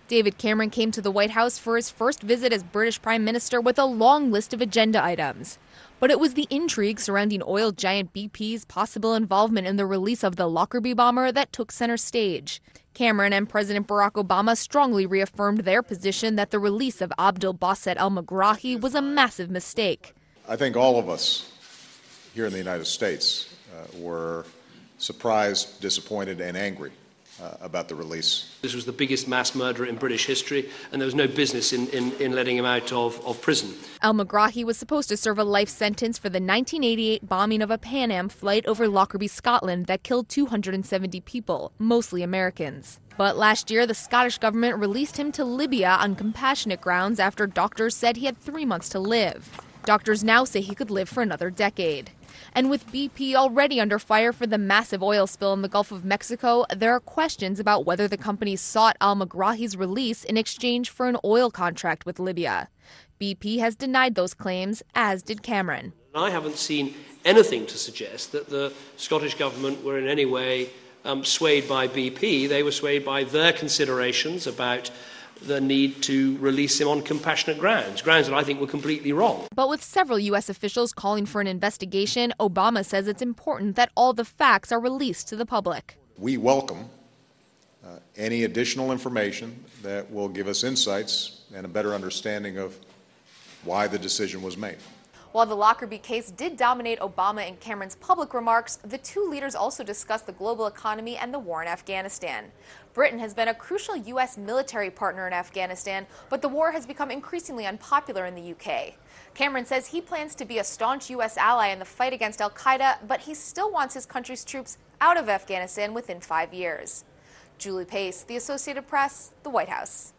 David Cameron came to the White House for his first visit as British Prime Minister with a long list of agenda items. But it was the intrigue surrounding oil giant BP's possible involvement in the release of the Lockerbie bomber that took center stage. Cameron and President Barack Obama strongly reaffirmed their position that the release of Abdel Basset al-Megrahi was a massive mistake. I think all of us here in the United States were surprised, disappointed, and angry about the release. This was the biggest mass murderer in British history, and there was no business in letting him out of prison. Al-Megrahi was supposed to serve a life sentence for the 1988 bombing of a Pan Am flight over Lockerbie, Scotland, that killed 270 people, mostly Americans. But last year, the Scottish government released him to Libya on compassionate grounds after doctors said he had 3 months to live. Doctors now say he could live for another decade. And with BP already under fire for the massive oil spill in the Gulf of Mexico, there are questions about whether the company sought al-Megrahi's release in exchange for an oil contract with Libya. BP has denied those claims, as did Cameron. I haven't seen anything to suggest that the Scottish government were in any way swayed by BP. They were swayed by their considerations about the need to release him on compassionate grounds that I think were completely wrong. But with several U.S. officials calling for an investigation, Obama says it's important that all the facts are released to the public. We welcome any additional information that will give us insights and a better understanding of why the decision was made. While the Lockerbie case did dominate Obama and Cameron's public remarks, the two leaders also discussed the global economy and the war in Afghanistan. Britain has been a crucial U.S. military partner in Afghanistan, but the war has become increasingly unpopular in the UK. Cameron says he plans to be a staunch U.S. ally in the fight against al-Qaeda, but he still wants his country's troops out of Afghanistan within 5 years. Julie Pace, The Associated Press, The White House.